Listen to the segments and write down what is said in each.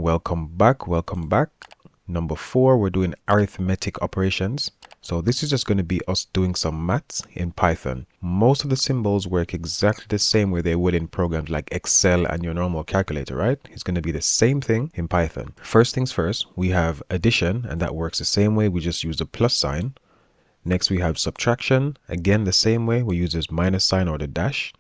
Welcome back. Number 4, we're doing arithmetic operations. So this is just going to be us doing some maths in Python. Most of the symbols work exactly the same way they would in programs like Excel and your normal calculator, right? It's going to be the same thing in Python. First things first, we have addition, and that works the same way. We just use the plus sign. Next, we have subtraction. Again, the same way. We use this minus sign or the dash.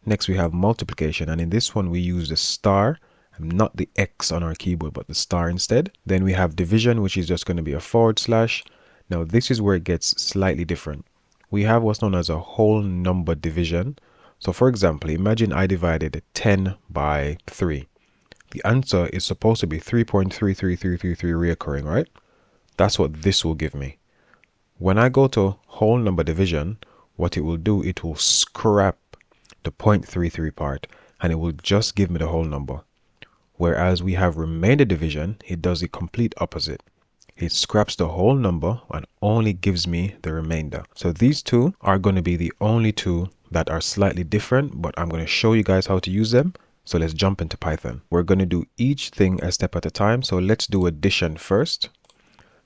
Next, we have multiplication, and in this one, we use the star, not the X on our keyboard, but the star instead. Then we have division, which is just going to be a forward slash. Now, this is where it gets slightly different. We have what's known as a whole number division. So, for example, imagine I divided 10 by 3. The answer is supposed to be 3.33333 reoccurring, right? That's what this will give me. When I go to whole number division, what it will do, it will scrap the 0.33 part, and it will just give me the whole number. Whereas we have remainder division, it does the complete opposite. It scraps the whole number and only gives me the remainder. So these two are going to be the only two that are slightly different, but I'm going to show you guys how to use them. So let's jump into Python. We're going to do each thing a step at a time. So let's do addition first.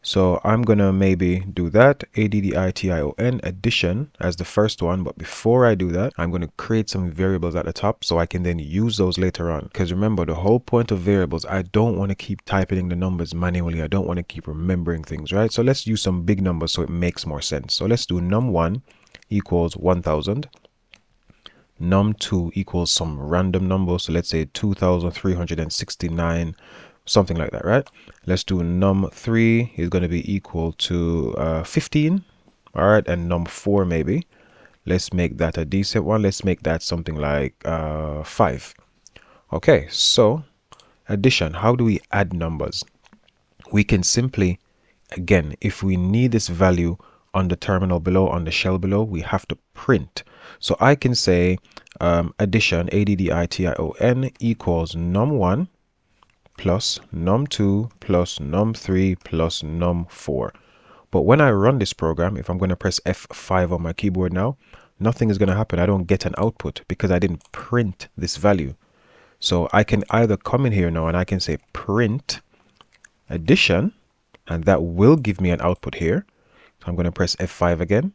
So I'm going to maybe do that, addition, addition as the first one. But before I do that, I'm going to create some variables at the top so I can then use those later on. Because remember, the whole point of variables, I don't want to keep typing in the numbers manually. I don't want to keep remembering things, right? So let's use some big numbers so it makes more sense. So let's do num1 equals 1000. Num2 equals some random number. So let's say 2369. Something like that, right? Let's do num3 is going to be equal to 15. All right, and num4 maybe. Let's make that a decent one. Let's make that something like 5. Okay, so addition. How do we add numbers? We can simply, again, if we need this value on the terminal below, on the shell below, we have to print. So I can say addition, addition equals num1 plus num2 plus num3 plus num4. But when I run this program, if I'm going to press F5 on my keyboard now, nothing is going to happen. I don't get an output because I didn't print this value. So I can either come in here now and I can say print addition, and that will give me an output here. So I'm going to press F5 again.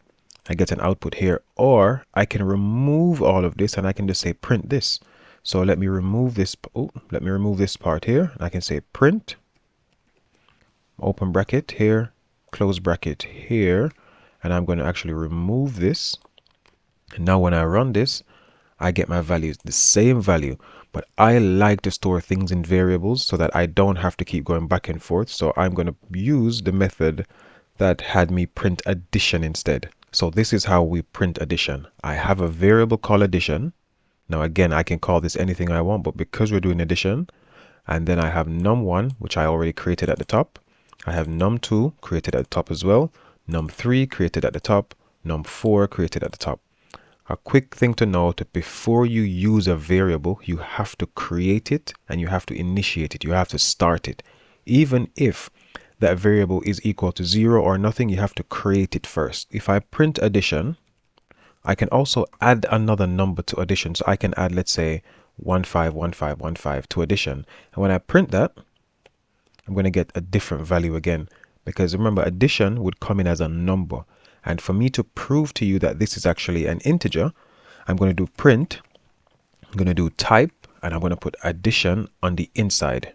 I get an output here, or I can remove all of this and I can just say print this. So let me remove this. Let me remove this part here. I can say print, open bracket here, close bracket here, and I'm going to actually remove this. And now when I run this, I get my values, the same value. But I like to store things in variables so that I don't have to keep going back and forth. So I'm going to use the method that had me print addition instead. So this is how we print addition. I have a variable called addition. Now again, I can call this anything I want, but because we're doing addition, and then I have num1, which I already created at the top. I have num2 created at the top as well. Num3 created at the top. Num4 created at the top. A quick thing to note, before you use a variable, you have to create it and you have to initiate it. You have to start it. Even if that variable is equal to 0 or nothing, you have to create it first. If I print addition, I can also add another number to addition. So I can add, let's say, 151515 to addition. And when I print that, I'm going to get a different value again. Because remember, addition would come in as a number. And for me to prove to you that this is actually an integer, I'm going to do print. I'm going to do type, and I'm going to put addition on the inside.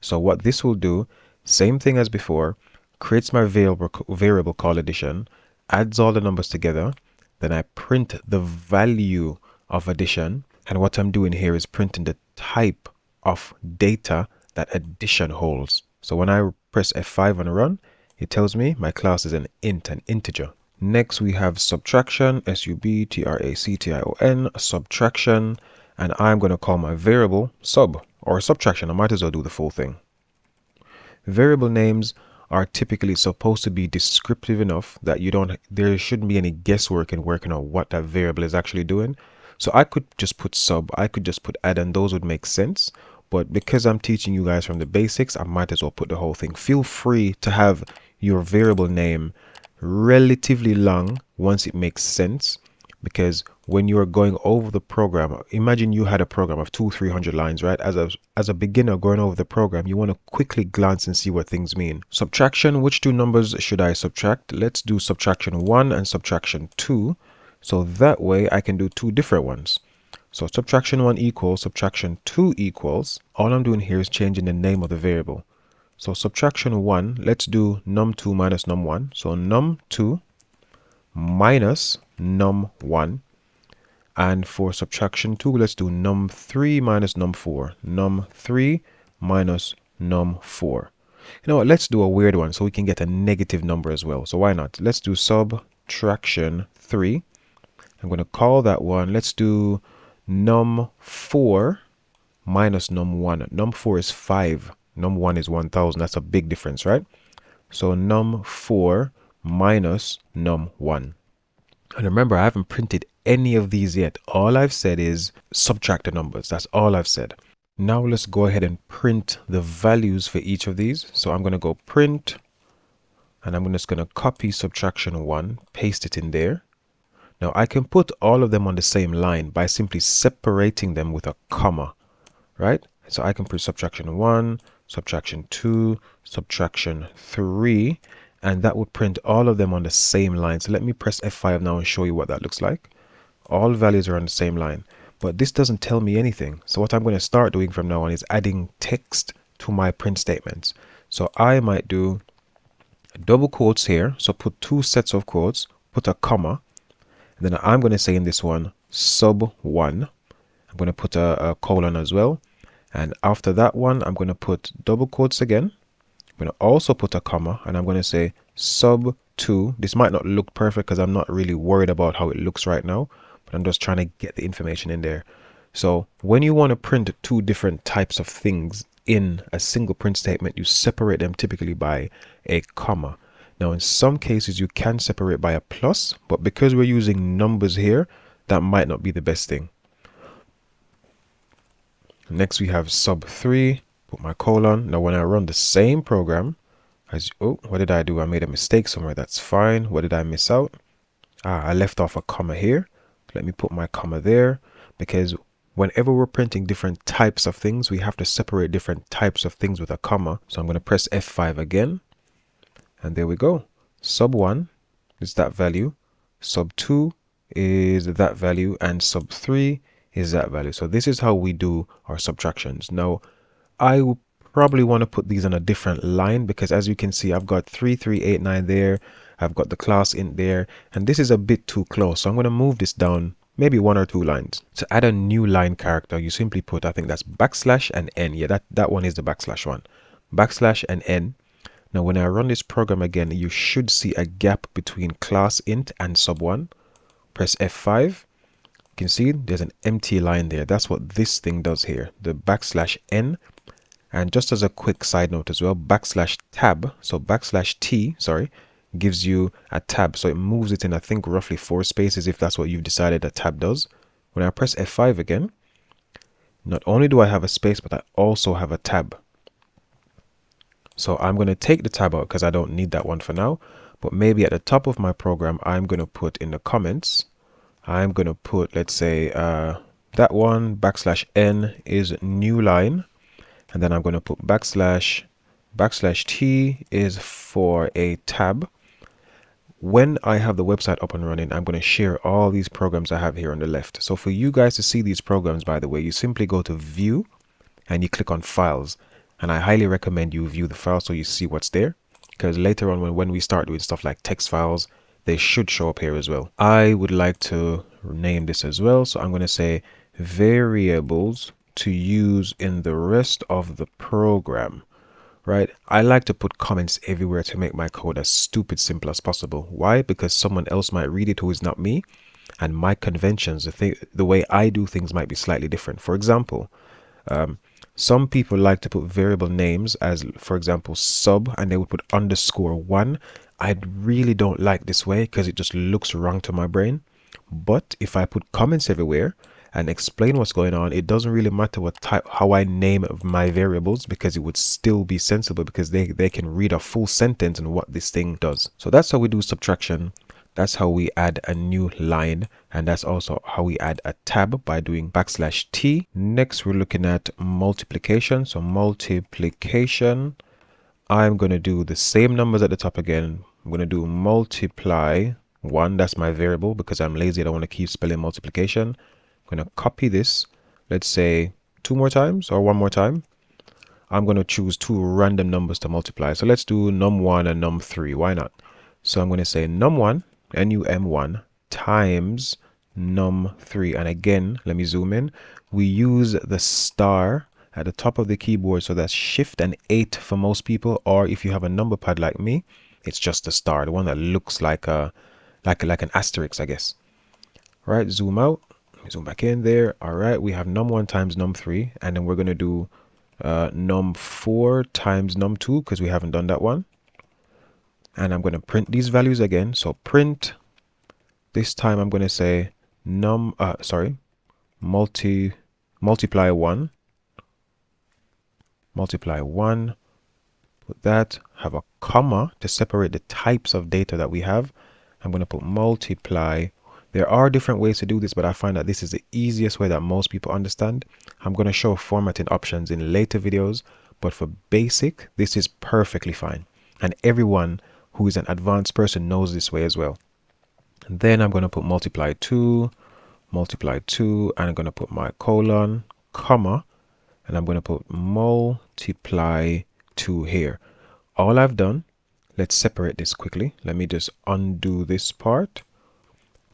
So what this will do, same thing as before, creates my variable called addition, adds all the numbers together, then I print the value of addition, and what I'm doing here is printing the type of data that addition holds. So when I press F5 and run, it tells me my class is an int, an integer. Next we have subtraction, subtraction, subtraction, and I'm going to call my variable sub or subtraction. I might as well do the full thing. Variable names are typically supposed to be descriptive enough that there shouldn't be any guesswork in working on what that variable is actually doing. So I could just put sub, I could just put add, and those would make sense. But because I'm teaching you guys from the basics, I might as well put the whole thing. Feel free to have your variable name relatively long once it makes sense. because when you're going over the program, imagine you had a program of 200-300 lines, right? As a beginner going over the program, you want to quickly glance and see what things mean. Subtraction, which two numbers should I subtract? Let's do subtraction 1 and subtraction 2, so that way I can do two different ones. So subtraction 1 equals subtraction 2 equals, all I'm doing here is changing the name of the variable. So subtraction 1, let's do num2 minus num1. So num2 minus num1. And for subtraction 2, let's do num3 minus num4. Num3 minus num4. You know what, let's do a weird one so we can get a negative number as well. So why not? Let's do subtraction 3. I'm going to call that one, let's do num4 minus num1. Num4 is 5. Num1 is 1000. That's a big difference, right? So num4 minus num1. And remember, I haven't printed any of these yet. All I've said is subtract the numbers. That's all I've said. Now let's go ahead and print the values for each of these. So I'm going to go print, and I'm just going to copy subtraction 1, paste it in there. Now I can put all of them on the same line by simply separating them with a comma, right? So I can put subtraction 1, subtraction 2, subtraction 3, and that would print all of them on the same line. So let me press F5 now and show you what that looks like. All values are on the same line, but this doesn't tell me anything. So what I'm going to start doing from now on is adding text to my print statements. So I might do double quotes here. So put two sets of quotes, put a comma, and then I'm going to say in this one, sub1. I'm going to put a colon as well. And after that one, I'm going to put double quotes again. I'm going to also put a comma, and I'm going to say sub2. This might not look perfect because I'm not really worried about how it looks right now, but I'm just trying to get the information in there. So when you want to print two different types of things in a single print statement, you separate them typically by a comma. Now, in some cases, you can separate by a plus, but because we're using numbers here, that might not be the best thing. Next, we have sub3, put my colon. Now, when I run the same program, oh, what did I do? I made a mistake somewhere. That's fine. What did I miss out? I left off a comma here. Let me put my comma there, because whenever we're printing different types of things, we have to separate different types of things with a comma. So I'm going to press F5 again. And there we go. Sub1 is that value. Sub2 is that value. And sub3 is that value. So this is how we do our subtractions. Now, I will probably want to put these on a different line, because as you can see, I've got 3389 there. I've got the class int there. And this is a bit too close. So I'm going to move this down maybe 1 or 2 lines. To add a new line character, you simply put, I think that's backslash and n. Yeah, that one is the backslash one. Backslash and n. Now, when I run this program again, you should see a gap between class int and sub1. Press F5. You can see there's an empty line there. That's what this thing does here, the backslash n. And just as a quick side note as well, backslash tab, so backslash t, sorry, gives you a tab. So it moves it in, I think, roughly 4 spaces if that's what you've decided a tab does. When I press F5 again, not only do I have a space, but I also have a tab. So I'm going to take the tab out because I don't need that one for now. But maybe at the top of my program, I'm going to put in the comments, I'm going to put, let's say, that one, backslash n is new line. And then I'm going to put backslash t is for a tab. When I have the website up and running, I'm going to share all these programs I have here on the left. So for you guys to see these programs, by the way, you simply go to view and you click on files. And I highly recommend you view the file so you see what's there, because later on when we start doing stuff like text files, they should show up here as well. I would like to name this as well. So I'm going to say variables to use in the rest of the program, right? I like to put comments everywhere to make my code as stupid simple as possible. Why? Because someone else might read it who is not me, and my conventions, the way I do things might be slightly different. For example, some people like to put variable names as, for example, sub, and they would put _1. I really don't like this way because it just looks wrong to my brain. But if I put comments everywhere and explain what's going on, it doesn't really matter how I name my variables, because it would still be sensible, because they can read a full sentence and what this thing does. So that's how we do subtraction. That's how we add a new line, and that's also how we add a tab by doing \t. Next, we're looking at multiplication. So multiplication, I'm going to do the same numbers at the top again. I'm going to do multiply 1. That's my variable because I'm lazy. I don't want to keep spelling multiplication. I'm going to copy this. Let's say 2 more times or 1 more time. I'm going to choose 2 random numbers to multiply. So let's do num1 and num3. Why not? So I'm going to say num1, num1 times num3. And again, let me zoom in. We use the star at the top of the keyboard. So that's Shift and 8 for most people. Or if you have a number pad like me, it's just the star, the one that looks like an asterisk, I guess. All right, zoom out. Zoom back in there. All right, we have num1 times num3. And then we're going to do num4 times num2 because we haven't done that one. And I'm going to print these values again. So print, this time I'm going to say multiply 1. Multiply 1. Put that, have a comma to separate the types of data that we have. I'm going to put multiply. There are different ways to do this, but I find that this is the easiest way that most people understand. I'm going to show formatting options in later videos, but for basic, this is perfectly fine. And everyone who is an advanced person knows this way as well. And then I'm going to put multiply 2, and I'm going to put my colon, comma, and I'm going to put multiply 2 here. All I've done, let's separate this quickly. Let me just undo this part.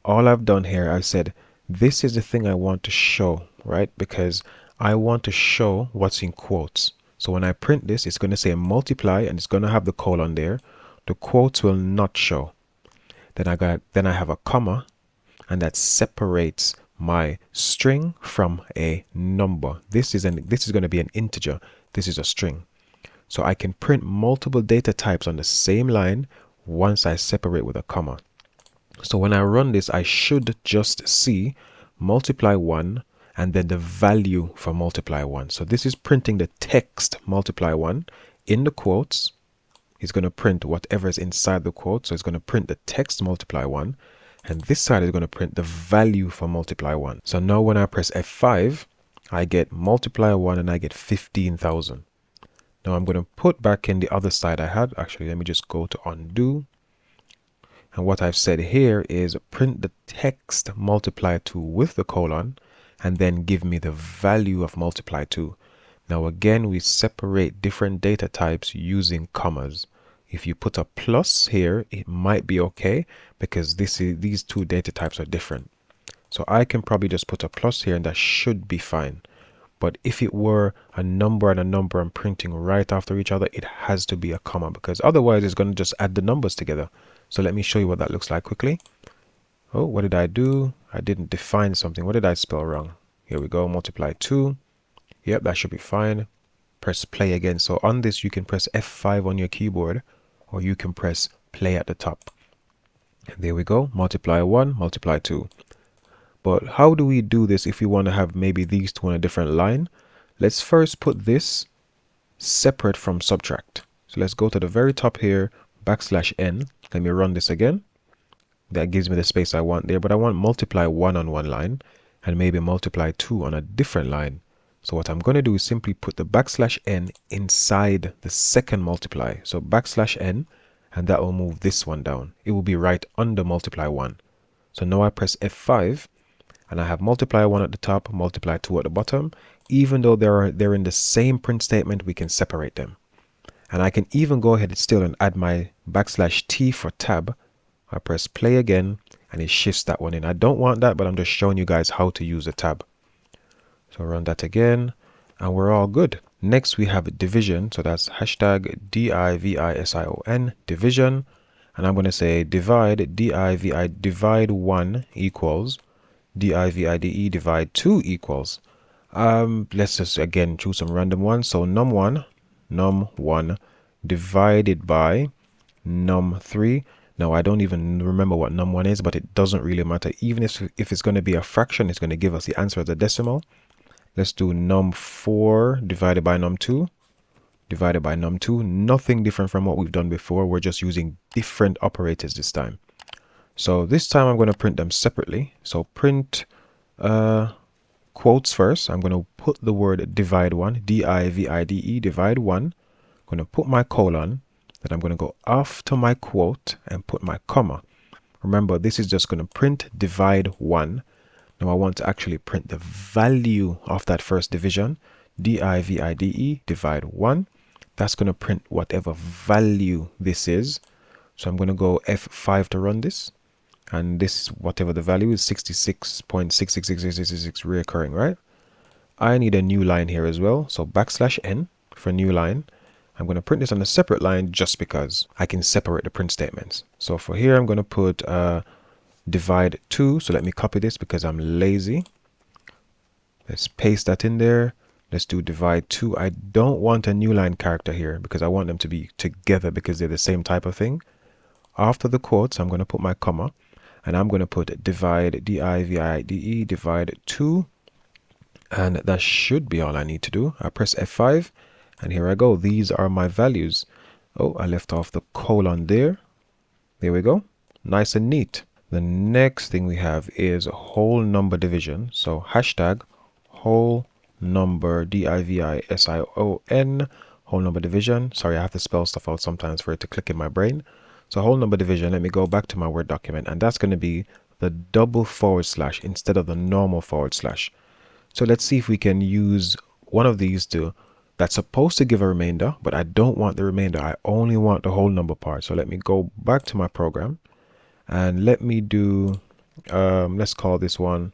All I've done here, I said, this is the thing I want to show, right? Because I want to show what's in quotes. So when I print this, it's going to say multiply and it's going to have the colon there. The quotes will not show. Then I have a comma, and that separates my string from a number. This is going to be an integer. This is a string. So I can print multiple data types on the same line once I separate with a comma. So when I run this, I should just see multiply 1 and then the value for multiply 1. So this is printing the text multiply 1 in the quotes. It's going to print whatever is inside the quote. So it's going to print the text multiply 1. And this side is going to print the value for multiply 1. So now when I press F5, I get multiply 1 and I get 15,000. Now I'm going to put back in the other side I had. Actually, let me just go to undo. And what I've said here is print the text multiply 2 with the colon and then give me the value of multiply 2. Now again, we separate different data types using commas. If you put a plus here, it might be okay because these two data types are different. So I can probably just put a plus here and that should be fine. But if it were a number and a number and printing right after each other, it has to be a comma because otherwise it's going to just add the numbers together. So let me show you what that looks like quickly. Oh, what did I do? I didn't define something. What did I spell wrong? Here we go, multiply 2. Yep, that should be fine. Press play again. So on this, you can press F5 on your keyboard or you can press play at the top. And there we go, multiply 1, multiply 2. But how do we do this if we want to have maybe these two on a different line? Let's first put this separate from subtract. So let's go to the very top here, \n. Let me run this again. That gives me the space I want there, but I want multiply 1 on one line and maybe multiply 2 on a different line. So what I'm going to do is simply put the \n inside the second multiply. So \n, and that will move this one down. It will be right under multiply 1. So now I press F5 and I have multiply 1 at the top, multiply 2 at the bottom. Even though they're in the same print statement, we can separate them. And I can even go ahead and still and add my \t for tab. I press play again and it shifts that one in. I don't want that, but I'm just showing you guys how to use a tab. So run that again and we're all good. Next we have division. So that's #division, division. And I'm going to say divide, divide 1 equals, divide, divide 2 equals. Let's just again choose some random ones. So num1 divided by num3. Now I don't even remember what num1 is, but it doesn't really matter. Even if it's going to be a fraction, it's going to give us the answer as a decimal. Let's do num4 divided by num2 divided by num2. Nothing different from what we've done before. We're just using different operators this time. So this time I'm going to print them separately. So print quotes first. I'm going to put the word divide 1, D-I-V-I-D-E, divide 1. I'm going to put my colon, then I'm going to go after my quote and put my comma. Remember, this is just going to print divide 1. Now I want to actually print the value of that first division, D-I-V-I-D-E, divide 1. That's going to print whatever value this is. So I'm going to go F5 to run this. And this, whatever the value is, 66.66666 reoccurring, right? I need a new line here as well. So \n for new line. I'm going to print this on a separate line just because I can separate the print statements. So for here, I'm going to put divide 2. So let me copy this because I'm lazy. Let's paste that in there. Let's do divide 2. I don't want a new line character here because I want them to be together because they're the same type of thing. After the quotes, I'm going to put my comma. And I'm going to put divide, D-I-V-I-D-E, divide 2. And that should be all I need to do. I press F5. And here I go. These are my values. Oh, I left off the colon there. There we go. Nice and neat. The next thing we have is whole number division. So hashtag whole number, D-I-V-I-S-I-O-N, whole number division. Sorry, I have to spell stuff out sometimes for it to click in my brain. So whole number division, let me go back to my Word document, and that's going to be the double forward slash instead of the normal forward slash. So let's see if we can use one of these that's supposed to give a remainder, but I don't want the remainder. I only want the whole number part. So let me go back to my program and let me do, let's call this one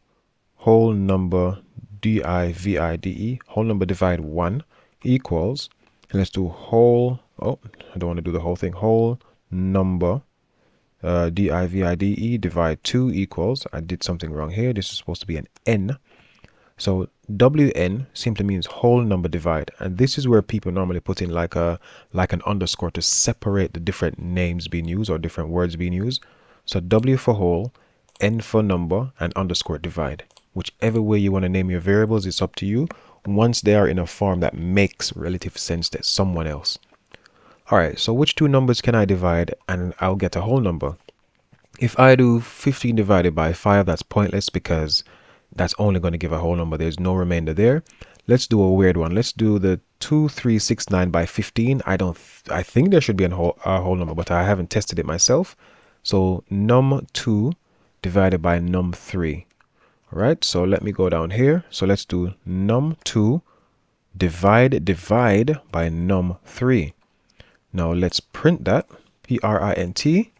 whole number, D-I-V-I-D-E, whole number divide 1 equals, and let's do whole, oh, I don't want to do the whole thing, whole number, D-I-V-I-D-E, divide 2 equals, I did something wrong here, this is supposed to be an N. So WN simply means whole number divide, and this is where people normally put in like an underscore to separate the different names being used or different words being used. So W for whole, N for number, and underscore divide. Whichever way you want to name your variables, it's up to you once they are in a form that makes relative sense to someone else. Alright, so which two numbers can I divide and I'll get a whole number? If I do 15 divided by 5, that's pointless because that's only going to give a whole number. There's no remainder there. Let's do a weird one. Let's do the 2369 by 15. I think there should be a whole number, but I haven't tested it myself. So num2 divided by num3. All right, so let me go down here. So let's do num2 divide by num3. Now let's print that, print.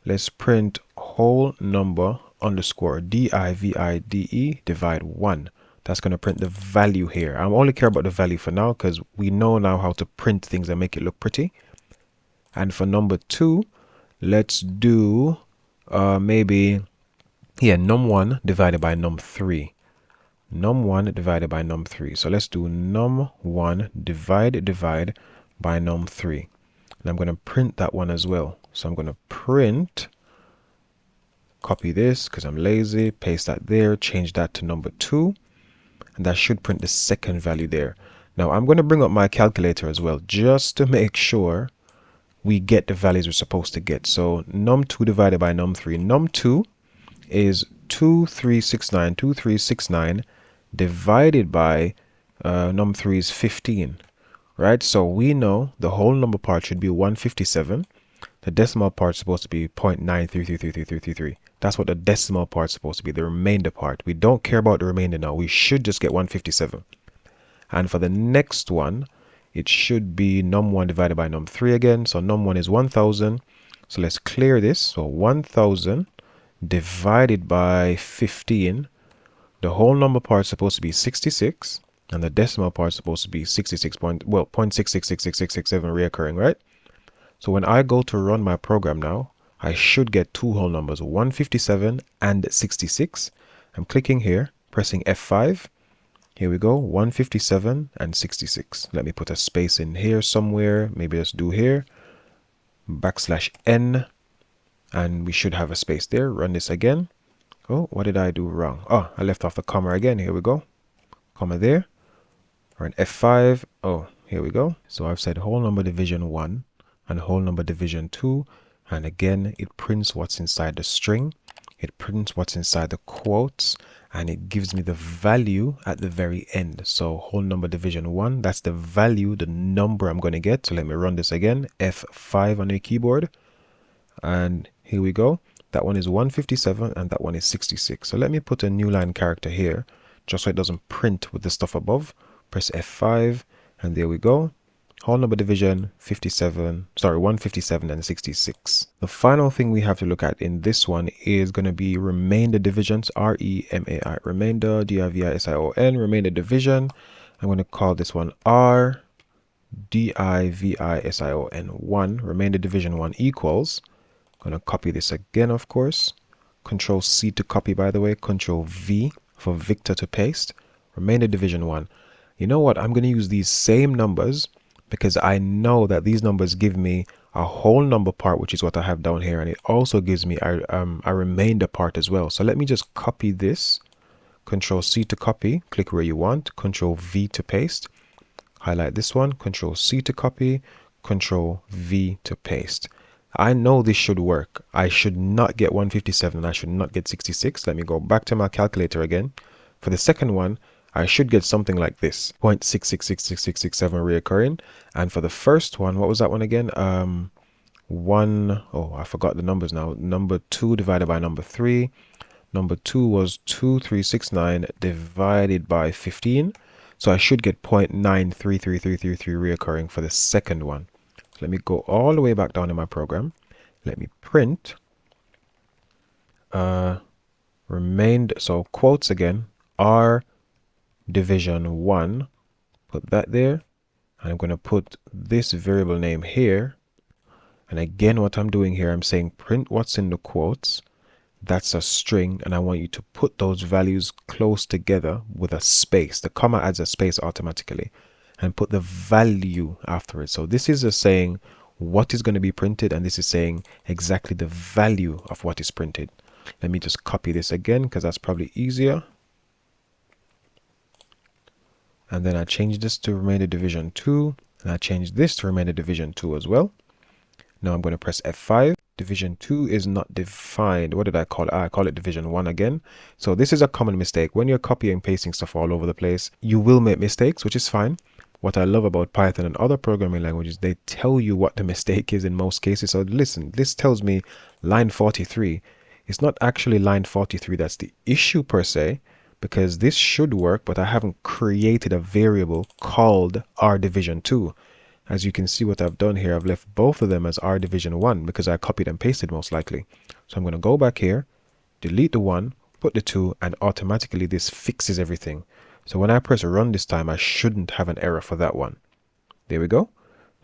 Let's print whole number underscore D-I-V-I-D-E divide 1. That's going to print the value here. I only care about the value for now because we know now how to print things and make it look pretty. And for number 2, let's do maybe, yeah, num1 divided by num3. Num1 divided by num3. So let's do num1 divide by num3. And I'm going to print that one as well. So I'm going to print, copy this because I'm lazy, paste that there, change that to number 2. And that should print the second value there. Now I'm going to bring up my calculator as well, just to make sure we get the values we're supposed to get. So num2 divided by num3. Num2 is 2369 divided by num3 is 15. Right, so we know the whole number part should be 157. The decimal part is supposed to be 0.9333333. That's what the decimal part is supposed to be, the remainder part. We don't care about the remainder now. We should just get 157. And for the next one, it should be num1 divided by num3 again. So num1 is 1000. So let's clear this. So 1000 divided by 15. The whole number part is supposed to be 66. And the decimal part is supposed to be 0.666667 reoccurring, right? So when I go to run my program now, I should get two whole numbers, 157 and 66. I'm clicking here, pressing F5. Here we go, 157 and 66. Let me put a space in here somewhere. Maybe let's do here, \n, and we should have a space there. Run this again. Oh, what did I do wrong? Oh, I left off the comma again. Here we go, comma there. Run F5. Oh, here we go. So I've said whole number division 1 and whole number division 2, And again, it prints what's inside the string. It prints what's inside the quotes, and it gives me the value at the very end. So whole number division 1, that's the value, the number I'm going to get. So let me run this again, F5 on your keyboard. And here we go. That one is 157 and that one is 66. So let me put a new line character here, just so it doesn't print with the stuff above. Press F5 and there we go. Whole number division 157 and 66. The final thing we have to look at in this one is going to be remainder divisions, R-E-M-A-I, remainder, D-I-V-I-S-I-O-N, remainder division. I'm going to call this one R, D-I-V-I-S-I-O-N 1, remainder division 1 equals. I'm going to copy this again, of course. Control C to copy, by the way, Control V for Victor to paste. Remainder division 1. You know what? I'm going to use these same numbers, because I know that these numbers give me a whole number part, which is what I have down here, and it also gives me a remainder part as well. So let me just copy this. Control C to copy, click where you want, Control V to paste. Highlight this one, Control C to copy, Control V to paste. I know this should work. I should not get 157 and I should not get 66. Let me go back to my calculator again. For the second one, I should get something like this, 0.666667 reoccurring. And for the first one, what was that one again? I forgot the numbers now. Number 2 divided by number 3. Number 2 was 2369 divided by 15. So I should get 0.933333 reoccurring for the second one. Let me go all the way back down in my program. Let me print remainder, so quotes again, R division 1, put that there. And I'm going to put this variable name here. And again, what I'm doing here, I'm saying print what's in the quotes. That's a string, and I want you to put those values close together with a space. The comma adds a space automatically, and put the value after it. So this is a saying what is going to be printed, and this is saying exactly the value of what is printed. Let me just copy this again, because that's probably easier. And then I change this to remainder division 2, and I change this to remainder division 2 as well. Now I'm going to press F5. Division 2 is not defined. What did I call it? I call it division 1 again. So this is a common mistake. When you're copying and pasting stuff all over the place, you will make mistakes, which is fine. What I love about Python and other programming languages, they tell you what the mistake is in most cases. So listen, this tells me line 43. It's not actually line 43 that's the issue per se, because this should work, but I haven't created a variable called R division 2. As you can see what I've done here, I've left both of them as R division 1 because I copied and pasted most likely. So I'm going to go back here, delete the 1, put the 2, and automatically this fixes everything. So when I press run this time, I shouldn't have an error for that one. There we go.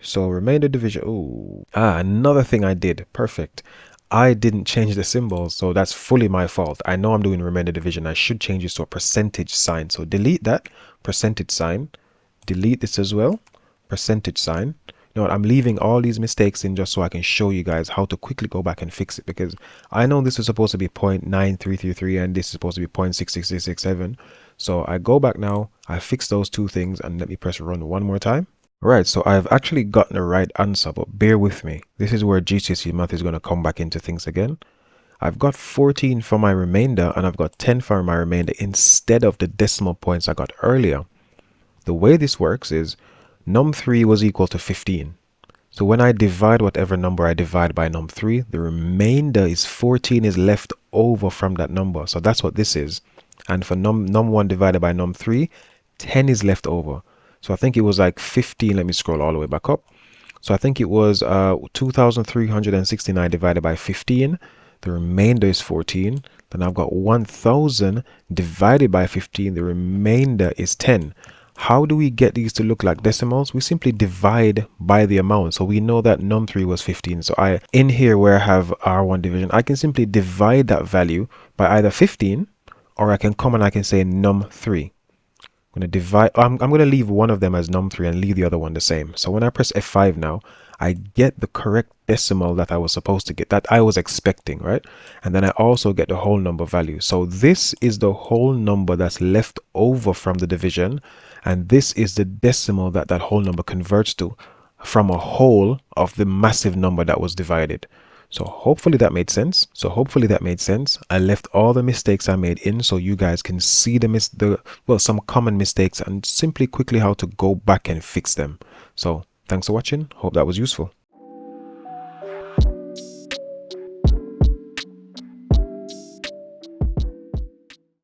So remainder division. Another thing I did. Perfect. I didn't change the symbols, so that's fully my fault. I know I'm doing remainder division. I should change this to a percentage sign. So delete that, percentage sign. Delete this as well. Percentage sign. You know what, I'm leaving all these mistakes in just so I can show you guys how to quickly go back and fix it, because I know this is supposed to be 0.9333 and this is supposed to be 0.66667. So I go back now, I fix those two things, and let me press run one more time. Right, so I've actually gotten the right answer, but bear with me. This is where GCSE math is going to come back into things again. I've got 14 for my remainder and I've got 10 for my remainder instead of the decimal points I got earlier. The way this works is num3 was equal to 15. So when I divide whatever number I divide by num3, the remainder is 14 is left over from that number. So that's what this is. And for num1 divided by num3, 10 is left over. So I think it was like 15. Let me scroll all the way back up. So I think it was 2,369 divided by 15. The remainder is 14. Then I've got 1,000 divided by 15. The remainder is 10. How do we get these to look like decimals? We simply divide by the amount. So we know that num3 was 15. So in here where I have R1 division, I can simply divide that value by either 15, or I can come and I can say num3. I'm going to divide. I'm going to leave one of them as num3 and leave the other one the same. So when I press F5 now, I get the correct decimal that I was supposed to get, that I was expecting, right? And then I also get the whole number value. So this is the whole number that's left over from the division. And this is the decimal that whole number converts to from a whole of the massive number that was divided. So hopefully that made sense. I left all the mistakes I made in so you guys can see some common mistakes and simply quickly how to go back and fix them. So thanks for watching. Hope that was useful.